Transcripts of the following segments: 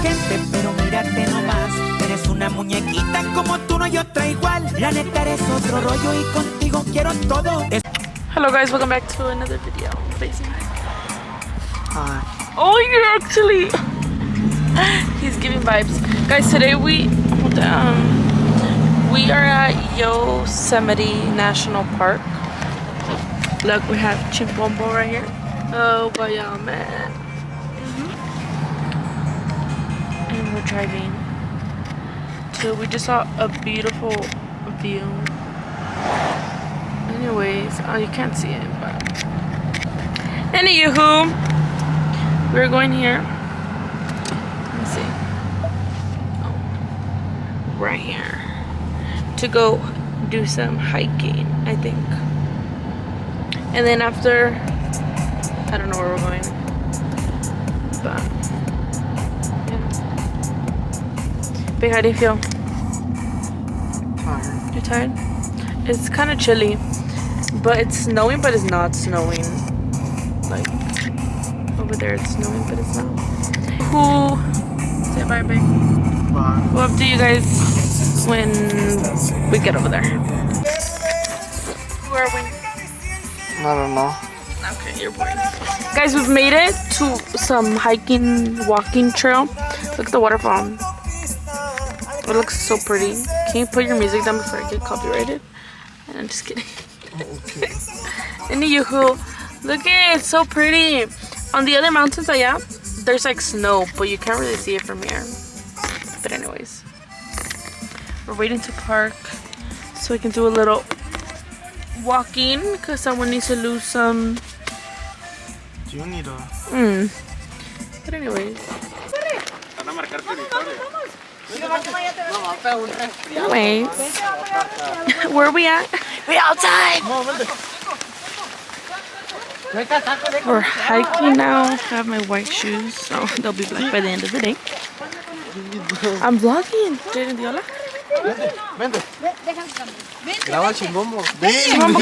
gente, pero mírate nomás. Eres una muñequita como tú, no hay otra igual. La neta eres otro rollo y contigo quiero todo. Hello guys, welcome back to another video. Facing. Hi. Oh, you're actually. He's giving vibes, guys. Today we are at Yosemite National Park. Look, we have Chimbombo right here. Oh, vaya man. And we're driving. So we just saw a beautiful view. Anyways, oh, you can't see it, but anywho, we're going here. Let me see. Oh, right here to go do some hiking, I think. And then after, I don't know where we're going, but yeah. Babe, how do you feel? Tired. You're tired? It's kind of chilly, but it's snowing, but it's not snowing. Like over there, it's snowing, but it's not. Who? Say bye, babe. Bye. We'll update you guys when we get over there. Where are we? I don't know. Okay, you're boring. Guys, we've made it to some hiking, walking trail. Look at the waterfall. It looks so pretty. Can you put your music down before I get copyrighted? And I'm just kidding. Okay. Anywho, look at it, it's so pretty. On the other mountains, yeah, there's like snow, but you can't really see it from here. But anyways, we're waiting to park so we can do a little walking because someone needs to lose some. You need a. But anyways. Anyways, where are we at? We outside. We're hiking now. I have my white shoes, so they'll be black by the end of the day. I'm vlogging. Jaden, hola. Vente. Graba el chimbombo. Ven. Bueno,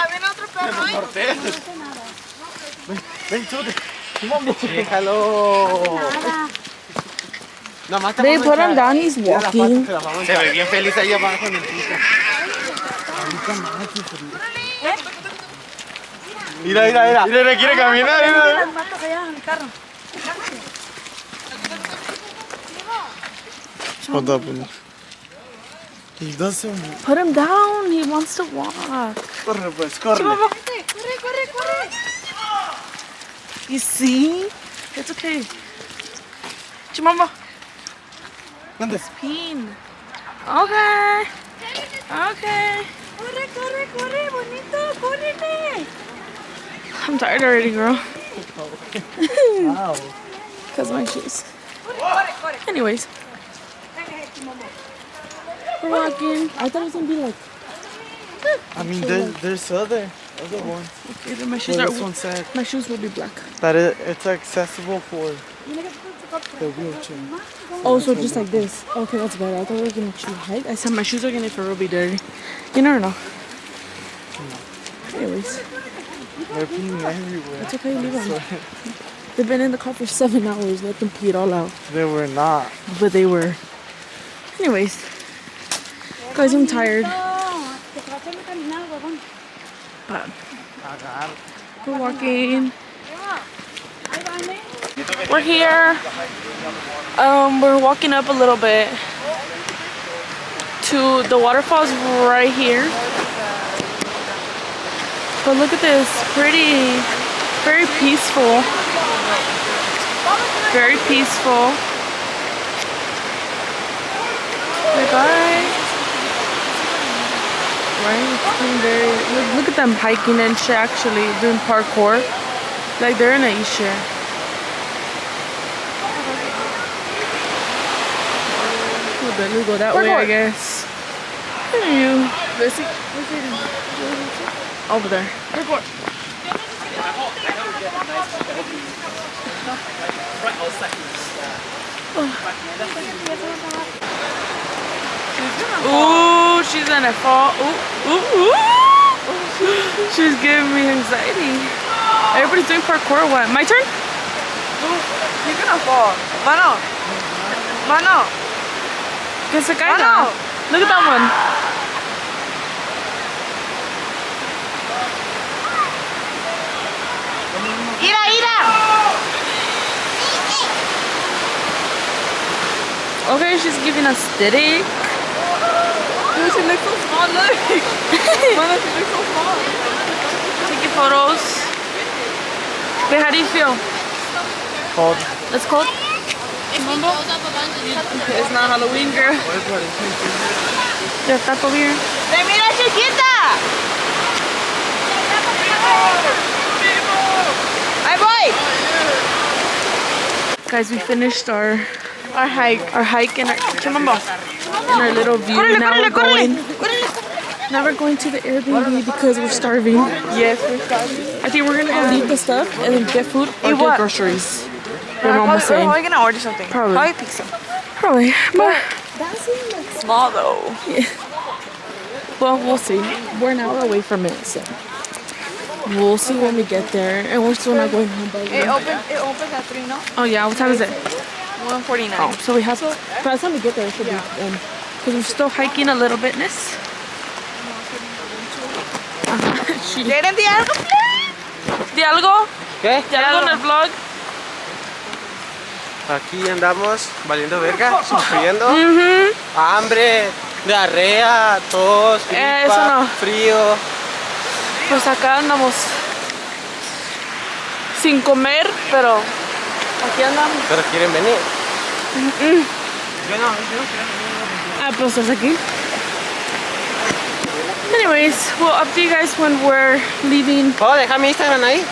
había otro perro ahí. Ven, súbete. Chimbombo. Déjalo. They put him down, he's walking. Se ve bien feliz ahí abajo en el piso. Mira. Mira, quiere caminar. Las matas allá en el carro. Hold up. He doesn't. Put him down, he wants to walk. Corre, pues, corre. Corre. You see? It's okay. Chimambo. ¿Dónde? Pin. Okay. Corre, bonito, córrele. I'm tired already, girl. Wow. Because my shoes. Anyways. We're walking. I thought it was going to be like. I mean, there's other ones. Okay, then my shoes Well, are. this one said My shoes will be black. that it's accessible for the wheelchair. Oh, so just like this. Okay, that's better. I thought we were going to actually hike. I said my shoes are going to for be dirty. You never know. Anyways. They're peeing everywhere. It's okay, leave them. They've been in the car for 7 hours. Let them pee it all out. They were not. But they were. Anyways. Guys, I'm tired. But we're walking. We're here. We're walking up a little bit to the waterfalls right here. But look at this, pretty, very peaceful. Very peaceful. Bye. Right? It's been very. Look at them hiking and shit, actually doing parkour. Like they're in a e-share. We go that way, I guess. You. Over there. Ooh, she's gonna fall. Ooh. She's giving me anxiety. Everybody's doing parkour. What? My turn? You're gonna fall. Mano. Mano. Que se caiga. Mano. Look at that one. Ira, Ira. Okay, she's giving us stick. Dude, she looks so small. Look. Mano, she looks so small. Taking photos. Babe, how do you feel? Cold. It's cold? It's not Halloween, girl. Yeah, taco beer. ¡Te mira chiquita! ¡Ahí voy! Guys, we finished our hike. and our little view. Now we're going to the Airbnb because we're starving. Yes, we're starving. I think we're gonna go leave the stuff and then get food or Eat get what? groceries. Your mom was saying. We're gonna order something. Probably. pizza. Probably. But, Small though. well, we'll see. We're an hour away from it, so we'll see when we get there. And we're still not going home. But It opens at 3, no? oh yeah, what time is it? 1:49. Oh, so we have to. By the time we get there, it should be in. Because we're still hiking a little bit, miss. ¿Quieren de algo? ¿De algo? ¿Qué? ¿De algo en el vlog? Aquí andamos valiendo verga, sufriendo. Hambre, diarrea, tos, gripa, Eso no. frío. Pues acá andamos sin comer, pero aquí andamos. Pero quieren venir. Ah, pues estás aquí. Anyways, we'll update you guys when we're leaving. ¿Puedo dejar mi Instagram ahí?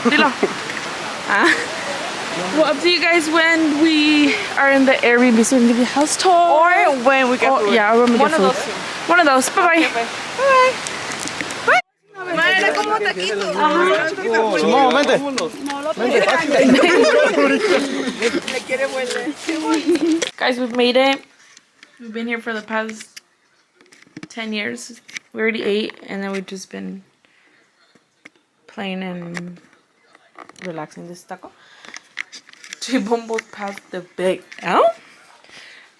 Dilo. Ah. We'll update you guys when we are in the Airbnb, so we can give you a house tour. Or when we get food. Yeah, when we One get of food. those two. One of those. Bye-bye. Madre, era como taquito. Simón, vente. Le quiere vuelve. Guys, we've made it. We've been here for the past 10 years. We already ate, and then we've just been playing and relaxing. This taco. She bumbled past the big L.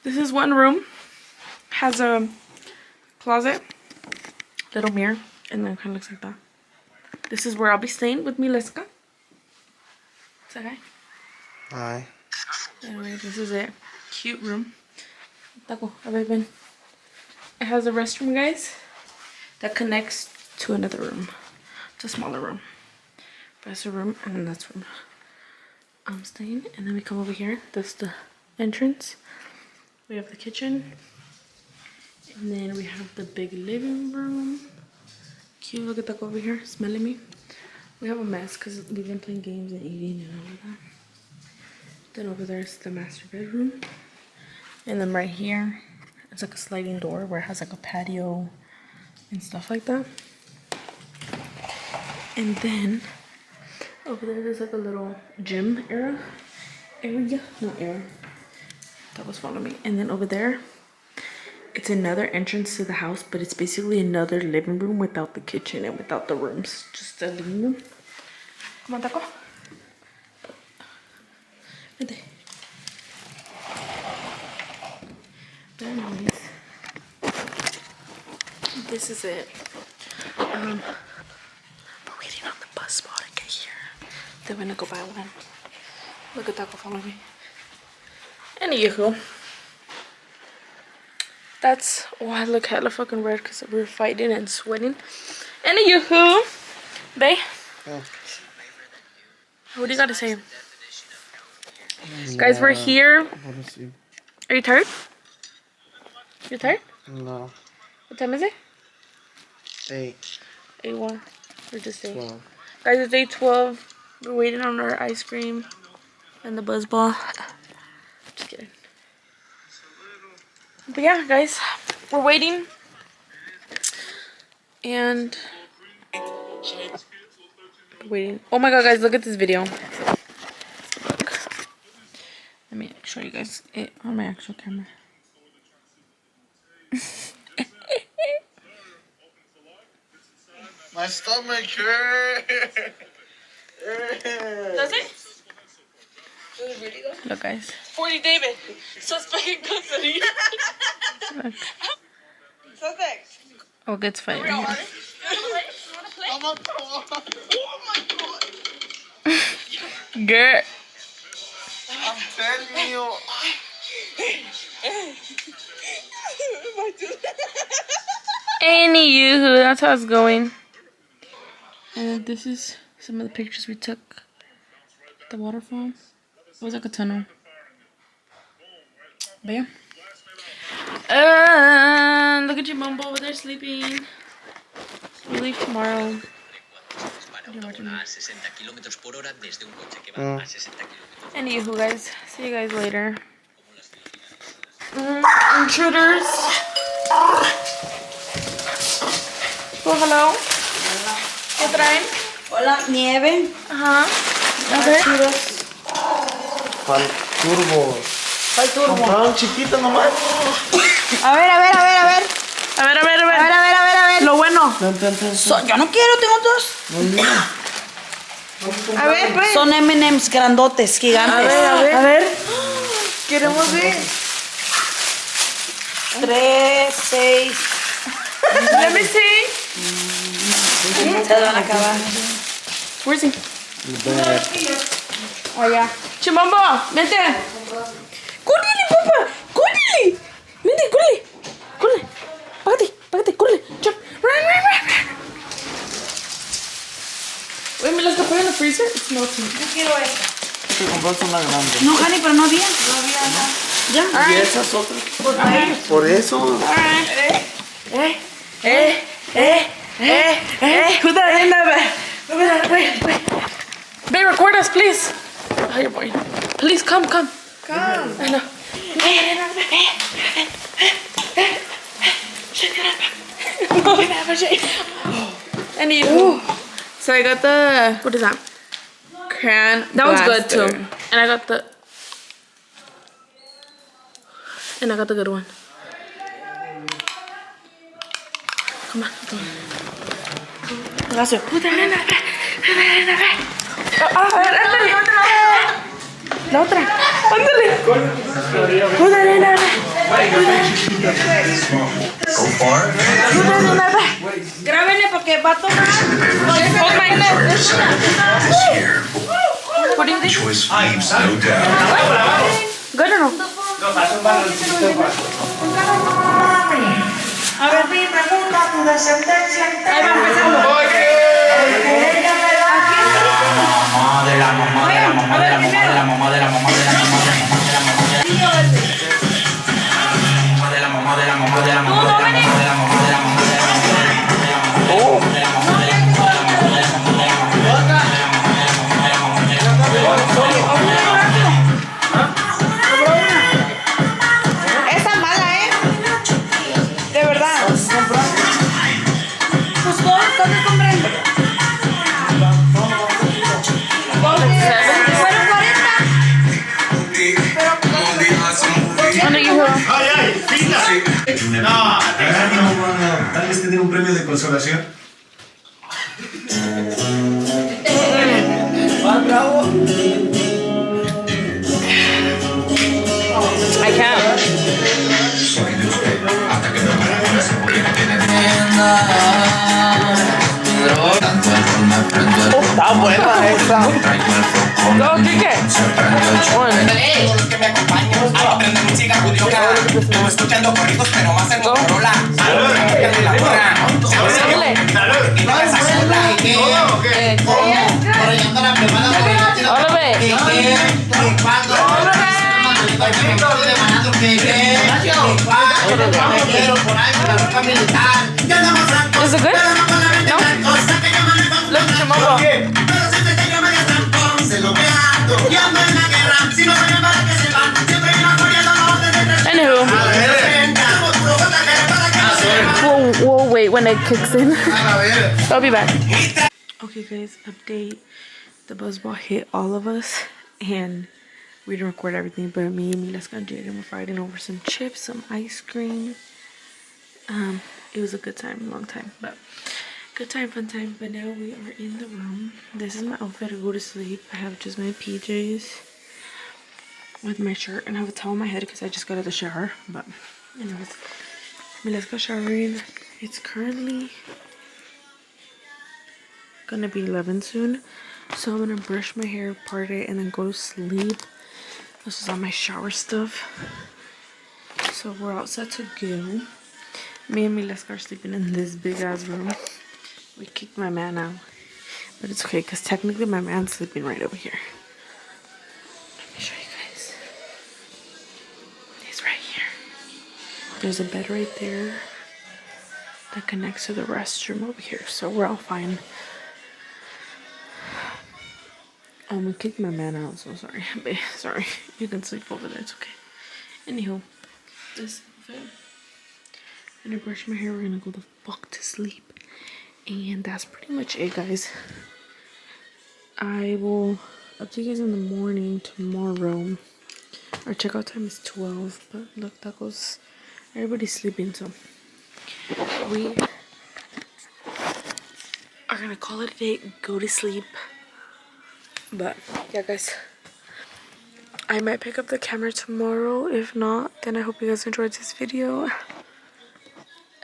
This is one room. Has a closet, little mirror, and then kind of looks like that. This is where I'll be staying with Mileska. Is that right? Ay. Anyway, this is it. Cute room. Taco, have I been? It has a restroom, guys, that connects to another room. It's a smaller room. But it's a room, and then that's where I'm staying. And then we come over here. That's the entrance. We have the kitchen. And then we have the big living room. Cute, look at Taco over here, smelling me. We have a mess because we've been playing games and eating and all of that. Then over there is the master bedroom. And then right here, it's like a sliding door where it has like a patio and stuff like that. And then over there's like a little gym area. That was following me. And then over there, it's another entrance to the house, but it's basically another living room without the kitchen and without the rooms. Just a living room. Come on, Taco. Vente. But anyways, this is it. We're waiting on the bus spot to get here. Then we're gonna go buy one. Look at Taco, follow me. Anywho, that's why I look hella fucking red because we're fighting and sweating. Anywho, babe, what do you gotta say? Guys, we're here. Are you tired? You tired? No. What time is it? 8. 8:01. We're just 8. 12. Guys, it's 8:12. We're waiting on our ice cream and the buzz ball. Just kidding. But yeah, guys, we're waiting. And waiting. Oh my god, guys, look at this video. Look. Let me show you guys it on my actual camera. My stomach hurt. Does it? Look, guys. 40 David. Suspect in custody. Look. Suspect. Oh, it's fine right here. You wanna play? Oh my god. Girl. I'm telling you. Anywho, that's how it's going. And this is some of the pictures we took at the waterfall. It was like a tunnel. But yeah. Look at your mumbo over there sleeping. We leave tomorrow. Anywho, guys, see you guys later. Intruders. Oh, hello. ¿Qué traen? Hola, nieve. Ajá. A ver. Pal turbo. Compraron chiquito nomás. A ver. A ver. Lo bueno. Yo no quiero, tengo dos. A ver, pues. Son M&M's grandotes, gigantes. A ver. Queremos ver. 3, 6. Let me see. Se van a acabar. Where's he? Oh, yeah. Chimambo, vente. Córrele, papá. Córrele. Vente, córrele. Págate, córrele. Jump. Run. Wait, ¿me las capé en el freezer? It's melting. Yo quiero esta. Te compraste una grande. No, honey, pero no había. ¿Y esas otras? Por eso. Who's that in there? Wait. Babe, record us, please. Oh, you're boring. Please, come. I know. Anywho, so I got the, what is that? Cran. That one's good too. And I got the good one. Come on. Gracias. La otra. Ándale. Grábenle porque va a tomar. What do you think? Choice leaves no doubt. Good or no? A ver, mi pregunta, tu descendencia. Ahí va empezando. Esa mala, de verdad. Pues ¿dónde compré? Fueron 40. Ano you have? ¡Ay, fila! No, tal vez tener un premio de consolación. I can't. Soy de usted hasta que no para con esa mujer que tiene Está buena esa. Go, drink it. One. Estuvo escuchando corridos, pero más en Motorola. Is it good? No? Look at your mobile. Anywho. We'll wait when it kicks in. I'll be back. Okay guys, update. The buzzball hit all of us and we didn't record everything, but me and Milaska and Jaden were fighting over some chips, some ice cream. It was a good time, long time, but good time, fun time. But now we are in the room. This is my outfit to go to sleep. I have just my PJs. with my shirt and I have a towel on my head because I just got out of the shower. But anyways, let's go showering. It's currently gonna be 11 soon, so I'm gonna brush my hair, part it, and then go to sleep. This is all my shower stuff. So we're all set to go. Me and Mileska are sleeping in this big ass room. We kicked my man out, but it's okay because technically my man's sleeping right over here. Let me show you guys. He's right here. There's a bed right there that connects to the restroom over here, so we're all fine. We kicked my man out, so sorry. Sorry. You can sleep over there, it's okay. Anywho, this I'm gonna brush my hair, we're gonna go the fuck to sleep. And that's pretty much it, guys. I will update you guys in the morning tomorrow. Our checkout time is 12, but look, that goes, everybody's sleeping, so we are gonna call it a day, go to sleep. But yeah, guys, I might pick up the camera tomorrow. If not, then I hope you guys enjoyed this video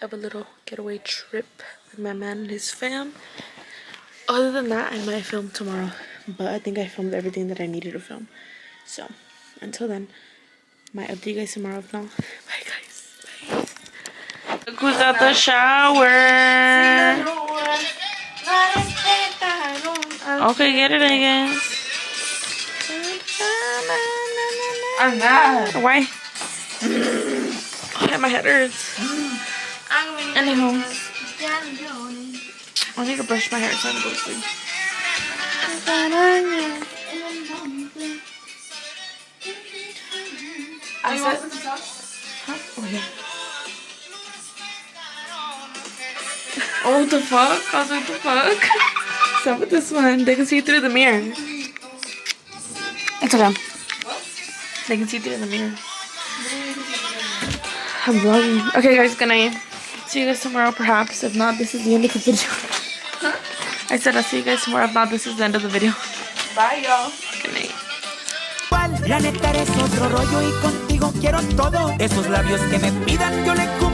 of a little getaway trip with my man and his fam. Other than that, I might film tomorrow, but I think I filmed everything that I needed to film. So until then, might update you guys tomorrow. If not, bye guys. Bye. Look who's at the shower. Okay, get it, I guess. I'm not. Why? Oh, yeah, my head hurts. Anywho, I need to brush my hair so I can go to sleep. I said, huh? Oh, yeah. Oh, the fuck? I was like, the fuck? What's up with this one? They can see through the mirror. It's okay. They can see through the mirror. I'm vlogging. Okay, guys, good night. See you guys tomorrow, perhaps. If not, this is the end of the video. I said I'll see you guys tomorrow. If not, this is the end of the video. Bye, y'all. Good night. La neta eres otro rollo y contigo quiero todo. Esos labios que me pidan yo le cumplo.